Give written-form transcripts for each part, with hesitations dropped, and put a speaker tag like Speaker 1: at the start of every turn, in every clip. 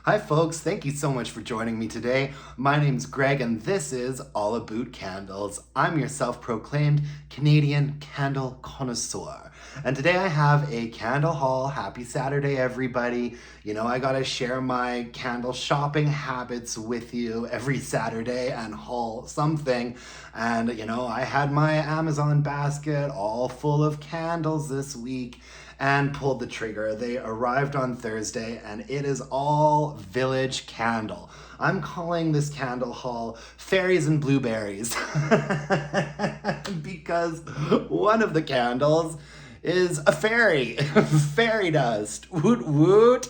Speaker 1: Hi folks, thank you so much for joining me today. My name's Greg and this is All Aboot Candles. I'm your self-proclaimed Canadian candle connoisseur. And today I have a candle haul. Happy Saturday, everybody. You know, I gotta share my candle shopping habits with you every Saturday and haul something. And you know, I had my Amazon basket all full of candles this week and pulled the trigger. They arrived on Thursday and it is all village candle. I'm calling this candle haul Fairies and Blueberries because one of the candles is a fairy, fairy dust, woot woot.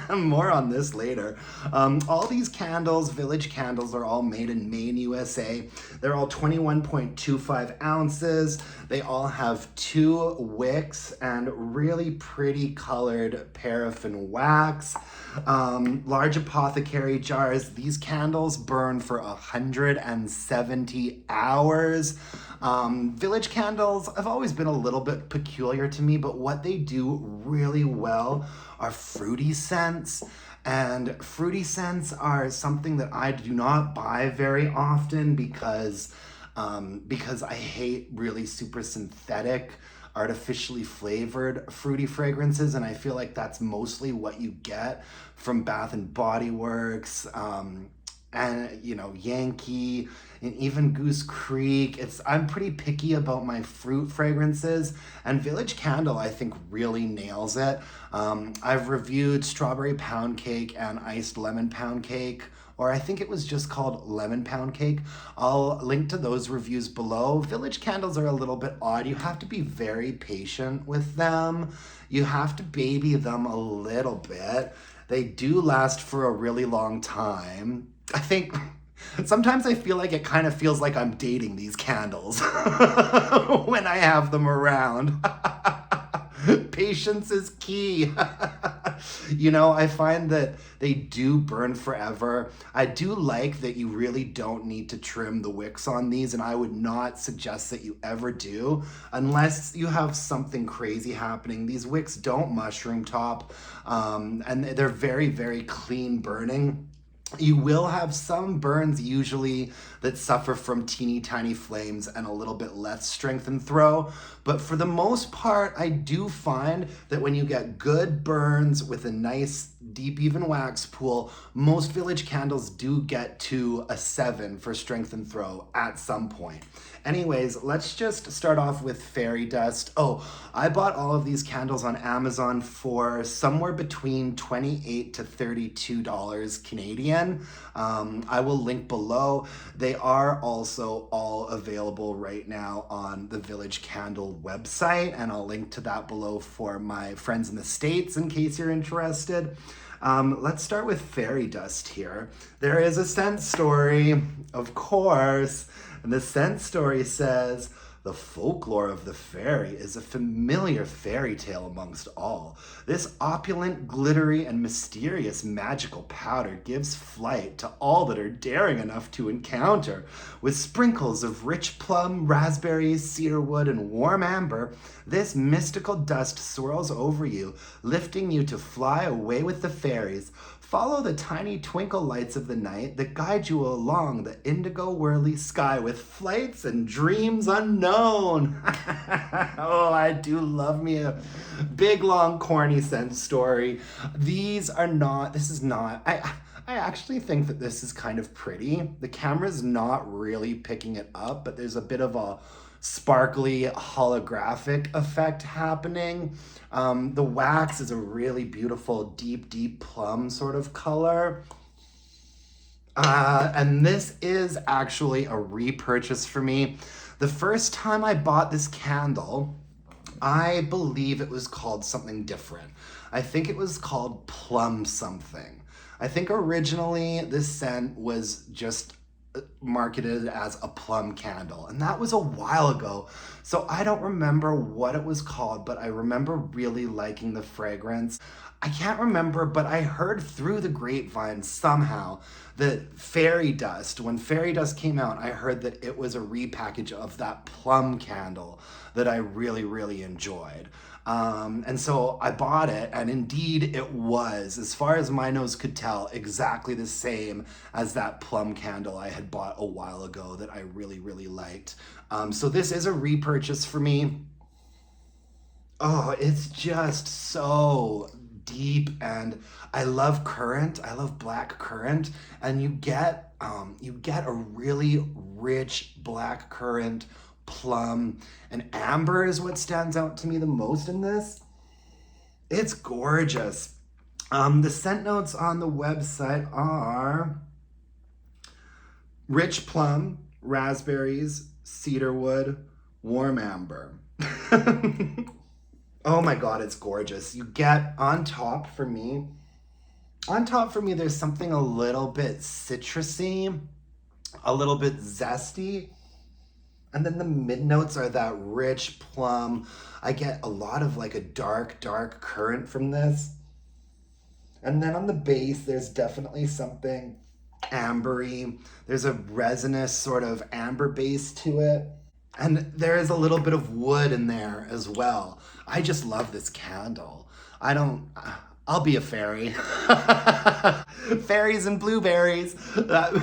Speaker 1: More on this later. All these candles, village candles, are all made in Maine, USA. They're all 21.25 ounces. They all have 2 wicks and really pretty colored paraffin wax. Large apothecary jars. These candles burn for 170 hours. Village candles have always been a little bit peculiar to me, but what they do really well are fruity scents. And fruity scents are something that I do not buy very often because I hate really super synthetic, artificially flavored fruity fragrances, and I feel like that's mostly what you get from Bath and Body Works, and you know, Yankee, and even Goose Creek. I'm pretty picky about my fruit fragrances, and Village Candle I think really nails it. I've reviewed strawberry pound cake and iced lemon pound cake, or I think it was just called lemon pound cake. I'll link to those reviews below. Village candles are a little bit odd. You have to be very patient with them. You have to baby them a little bit. They do last for a really long time. I think sometimes I feel like it kind of feels like I'm dating these candles when I have them around. Patience is key. You know, I find that they do burn forever. I do like that you really don't need to trim the wicks on these, and I would not suggest that you ever do unless you have something crazy happening. These wicks don't mushroom top, and they're very, very clean burning. You will have some burns usually that suffer from teeny tiny flames and a little bit less strength and throw. But for the most part, I do find that when you get good burns with a nice deep even wax pool, most village candles do get to a 7 for strength and throw at some point. Anyways, let's just start off with fairy dust. Oh, I bought all of these candles on Amazon for somewhere between $28 to $32 Canadian. I will link below. They are also all available right now on the Village Candle website, and I'll link to that below for my friends in the States in case you're interested. Let's start with fairy dust here. There is a scent story, of course, and the scent story says, "The folklore of the fairy is a familiar fairy tale amongst all. This opulent, glittery, and mysterious magical powder gives flight to all that are daring enough to encounter. With sprinkles of rich plum, raspberries, cedarwood, and warm amber, this mystical dust swirls over you, lifting you to fly away with the fairies. Follow the tiny twinkle lights of the night that guide you along the indigo whirly sky with flights and dreams unknown." Oh, I do love me a big, long, corny scent story. This is not, I actually think that this is kind of pretty. The camera's not really picking it up, but there's a bit of a sparkly holographic effect happening. The wax is a really beautiful deep plum sort of color. And this is actually a repurchase for me. The first time I bought this candle, I believe it was called something different. I think it was called plum something. I think originally this scent was just marketed as a plum candle, and that was a while ago, so I don't remember what it was called, but I remember really liking the fragrance. I can't remember, but I heard through the grapevine somehow that when fairy dust came out, I heard that it was a repackage of that plum candle that I really enjoyed. And so I bought it, and indeed it was, as far as my nose could tell, exactly the same as that plum candle I had bought a while ago that I really, really liked. So this is a repurchase for me. Oh, it's just so deep, and I love currant. I love black currant, and you get a really rich black currant, plum, and amber is what stands out to me the most in this. It's gorgeous. The scent notes on the website are rich plum, raspberries, cedarwood, warm amber. Oh my God, it's gorgeous. You get on top for me, there's something a little bit citrusy, a little bit zesty. And then the mid notes are that rich plum. I get a lot of like a dark, dark currant from this. And then on the base, there's definitely something ambery. There's a resinous sort of amber base to it. And there is a little bit of wood in there as well. I just love this candle. I don't, I'll be a fairy. Fairies and blueberries. That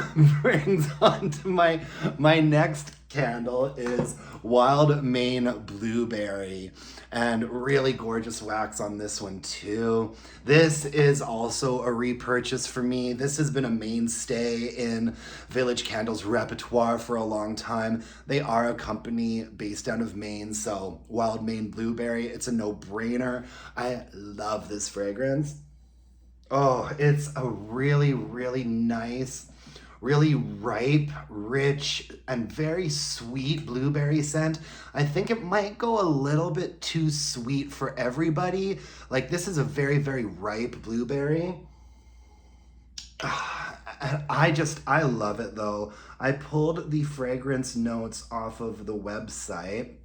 Speaker 1: brings on to my next candle is Wild Maine Blueberry, and really gorgeous wax on this one too. This is also a repurchase for me. This has been a mainstay in Village Candles repertoire for a long time. They are a company based out of Maine, so Wild Maine Blueberry, it's a no-brainer. I love this fragrance. Oh, it's a really, really nice, really ripe, rich, and very sweet blueberry scent. I think it might go a little bit too sweet for everybody. Like, this is a very, very ripe blueberry. I love it though. I pulled the fragrance notes off of the website.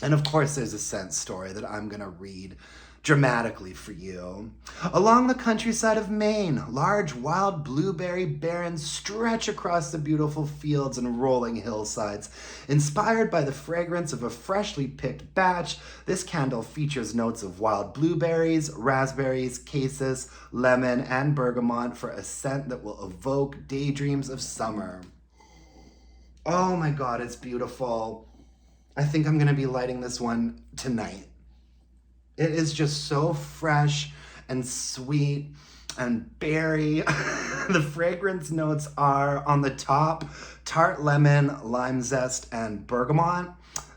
Speaker 1: And of course, there's a scent story that I'm going to read dramatically for you. Along the countryside of Maine, large wild blueberry barrens stretch across the beautiful fields and rolling hillsides. Inspired by the fragrance of a freshly picked batch, this candle features notes of wild blueberries, raspberries, cassis, lemon, and bergamot for a scent that will evoke daydreams of summer. Oh my God, it's beautiful. I think I'm gonna be lighting this one tonight. It is just so fresh and sweet and berry. The fragrance notes are on the top, tart lemon, lime zest, and bergamot.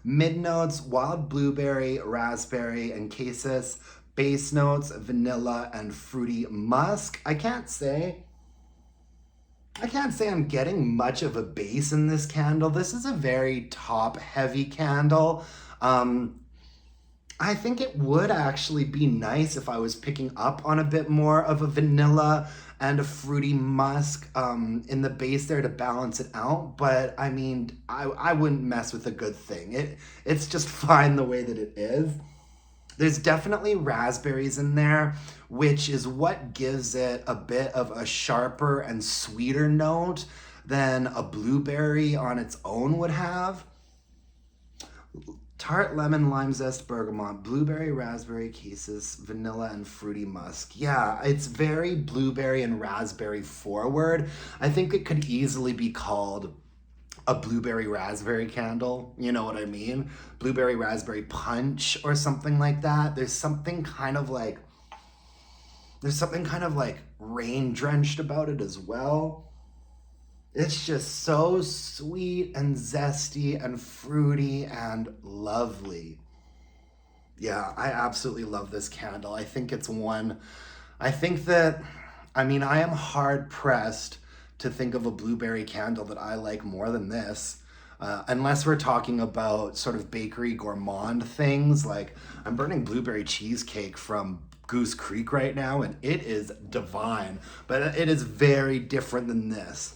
Speaker 1: Mid notes, wild blueberry, raspberry, and cassis. Base notes, vanilla and fruity musk. I can't say I'm getting much of a base in this candle. This is a very top heavy candle. I think it would actually be nice if I was picking up on a bit more of a vanilla and a fruity musk in the base there to balance it out. But I mean, I wouldn't mess with a good thing. It's just fine the way that it is. There's definitely raspberries in there, which is what gives it a bit of a sharper and sweeter note than a blueberry on its own would have. Tart lemon, lime zest, bergamot, blueberry, raspberry, cassis, vanilla, and fruity musk. Yeah, it's very blueberry and raspberry forward. I think it could easily be called a blueberry raspberry candle. You know what I mean? Blueberry raspberry punch or something like that. There's something kind of like rain drenched about it as well. It's just so sweet and zesty and fruity and lovely. Yeah, I absolutely love this candle. I think it's one, I think that, I mean, I am hard pressed to think of a blueberry candle that I like more than this. Unless we're talking about sort of bakery gourmand things, like I'm burning blueberry cheesecake from Goose Creek right now, and it is divine, but it is very different than this.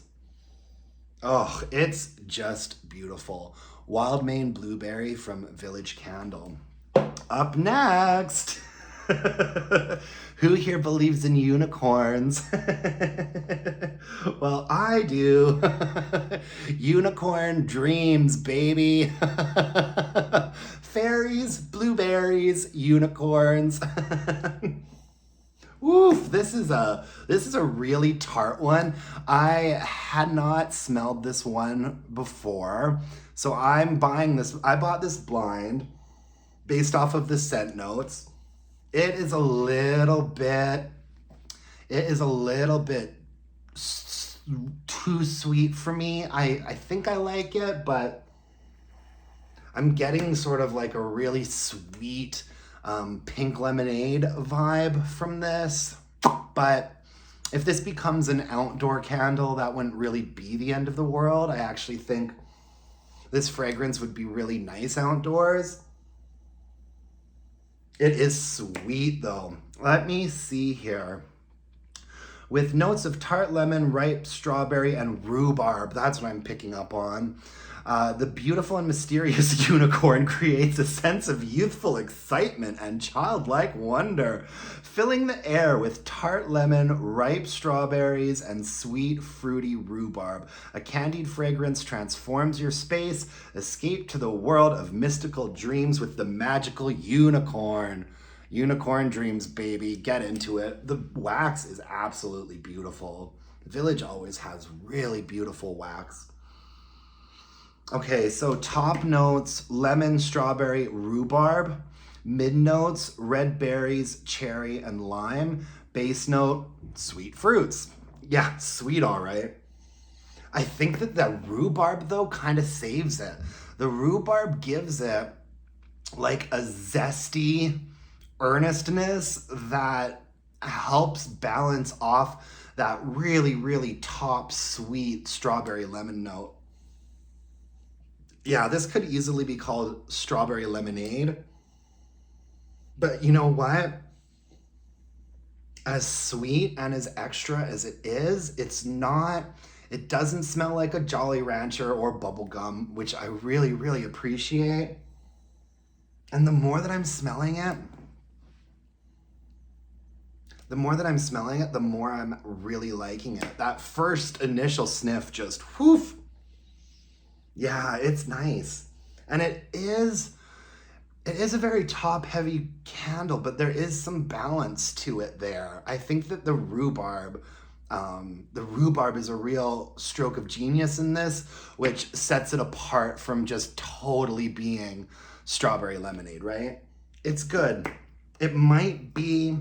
Speaker 1: Oh, it's just beautiful. Wild Maine Blueberry from Village Candle. Up next, Who here believes in unicorns? Well, I do. Unicorn dreams, baby. Fairies, blueberries, unicorns. Woof, this is a really tart one. I had not smelled this one before. So I'm buying this. I bought this blind based off of the scent notes. It is a little bit it is a little bit too sweet for me. I think I like it, but I'm getting sort of like a really sweet pink lemonade vibe from this. But if this becomes an outdoor candle, that wouldn't really be the end of the world. I actually think this fragrance would be really nice outdoors. It is sweet though. Let me see here. With notes of tart lemon, ripe strawberry, and rhubarb. That's what I'm picking up on. The beautiful and mysterious unicorn creates a sense of youthful excitement and childlike wonder, filling the air with tart lemon, ripe strawberries, and sweet, fruity rhubarb. A candied fragrance transforms your space. Escape to the world of mystical dreams with the magical unicorn. Unicorn dreams, baby. Get into it. The wax is absolutely beautiful. Village always has really beautiful wax. Okay, so top notes, lemon, strawberry, rhubarb. Mid notes, red berries, cherry, and lime. Base note, sweet fruits. Yeah, sweet, all right. I think that the rhubarb, though, kind of saves it. The rhubarb gives it like a zesty earnestness that helps balance off that really, really top sweet strawberry lemon note. Yeah, this could easily be called strawberry lemonade. But you know what? As sweet and as extra as it is, it doesn't smell like a Jolly Rancher or bubblegum, which I really, really appreciate. And the more that I'm smelling it, the more I'm really liking it. That first initial sniff just whoof. Yeah, it's nice. And it is a very top heavy candle, but there is some balance to it there. I think that the rhubarb is a real stroke of genius in this, which sets it apart from just totally being strawberry lemonade, right? It's good. It might be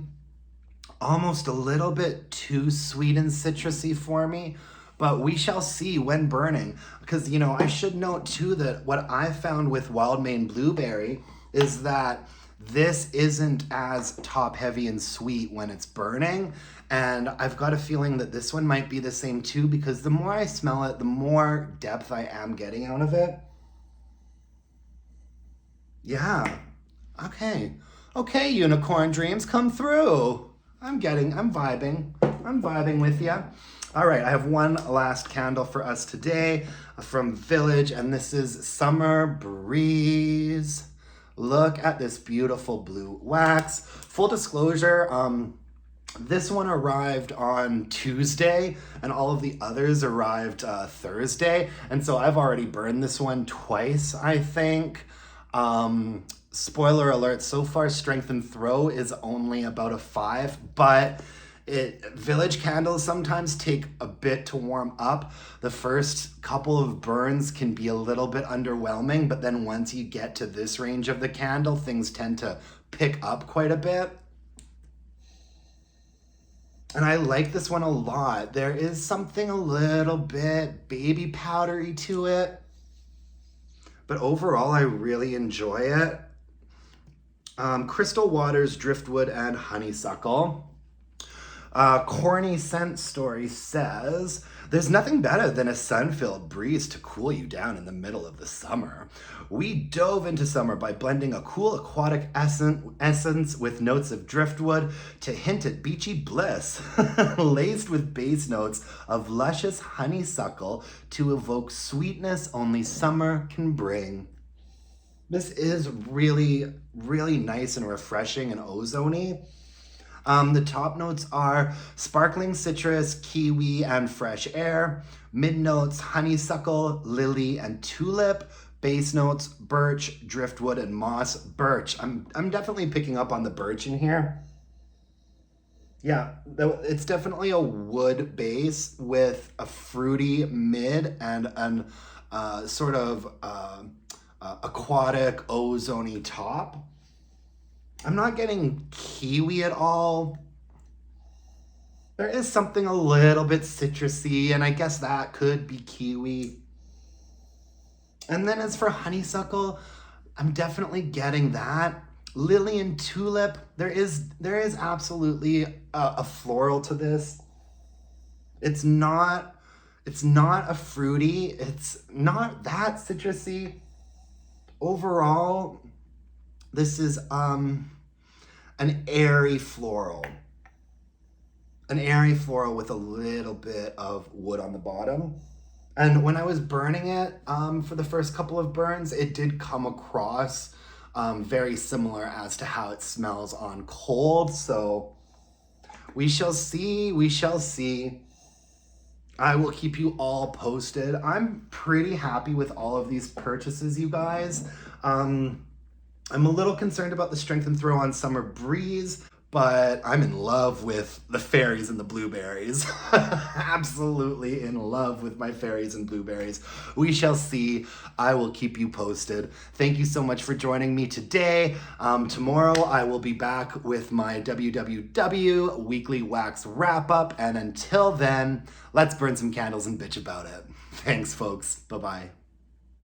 Speaker 1: almost a little bit too sweet and citrusy for me, but we shall see when burning. Because, I should note too that what I found with Wild Maine Blueberry is that this isn't as top heavy and sweet when it's burning. And I've got a feeling that this one might be the same too, because the more I smell it, the more depth I am getting out of it. Yeah. Okay. Okay, unicorn dreams, come through. I'm vibing. I'm vibing with you. All right, I have one last candle for us today from Village, and this is Summer Breeze. Look at this beautiful blue wax. Full disclosure, this one arrived on Tuesday, and all of the others arrived Thursday, and so I've already burned this one twice, I think. Spoiler alert, so far strength and throw is only about a 5, but Village candles sometimes take a bit to warm up. The first couple of burns can be a little bit underwhelming, but then once you get to this range of the candle, things tend to pick up quite a bit. And I like this one a lot. There is something a little bit baby powdery to it, but overall I really enjoy it. Crystal Waters, Driftwood, and Honeysuckle. Corny Scent Story says, there's nothing better than a sun-filled breeze to cool you down in the middle of the summer. We dove into summer by blending a cool aquatic essence with notes of driftwood to hint at beachy bliss, laced with base notes of luscious honeysuckle to evoke sweetness only summer can bring. This is really, really nice and refreshing and ozone-y. The top notes are sparkling citrus, kiwi, and fresh air. Mid notes, honeysuckle, lily, and tulip. Base notes, birch, driftwood, and moss. Birch. I'm definitely picking up on the birch in here. Yeah, it's definitely a wood base with a fruity mid and an sort of aquatic ozony top. I'm not getting kiwi at all. There is something a little bit citrusy, and I guess that could be kiwi. And then as for honeysuckle, I'm definitely getting that. Lily and tulip, there is absolutely a floral to this. It's not a fruity. It's not that citrusy. Overall, this is an airy floral. An airy floral with a little bit of wood on the bottom. And when I was burning it for the first couple of burns, it did come across very similar as to how it smells on cold. So we shall see. We shall see. I will keep you all posted. I'm pretty happy with all of these purchases, you guys. I'm a little concerned about the Strength and Throw on Summer Breeze, but I'm in love with the Fairies and the Blueberries. Absolutely in love with my Fairies and Blueberries. We shall see. I will keep you posted. Thank you so much for joining me today. Tomorrow I will be back with my WWW weekly wax wrap up. And until then, let's burn some candles and bitch about it. Thanks, folks. Bye-bye.